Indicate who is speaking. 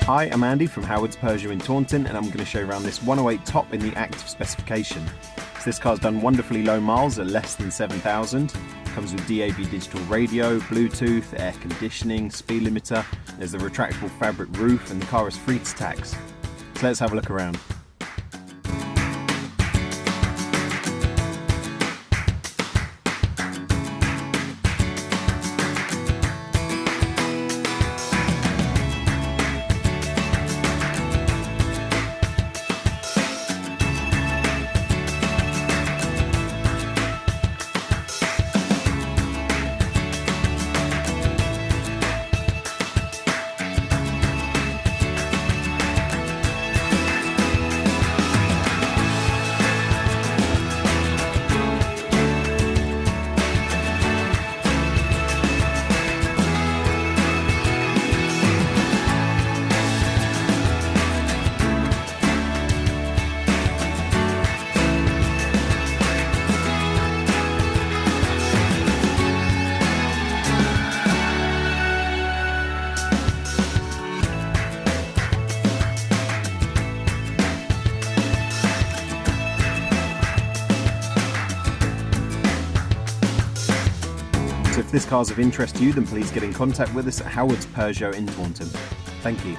Speaker 1: Hi, I'm Andy from Howard's Peugeot in Taunton, and I'm going to show you around this 108 top in the active specification. So this car's done wonderfully low miles at less than 7,000. Comes with DAB digital radio, Bluetooth, air conditioning, speed limiter. There's a retractable fabric roof, and the car is free to tax. So let's have a look around. So if this car's of interest to you, then please get in contact with us at Howard's Peugeot in Taunton. Thank you.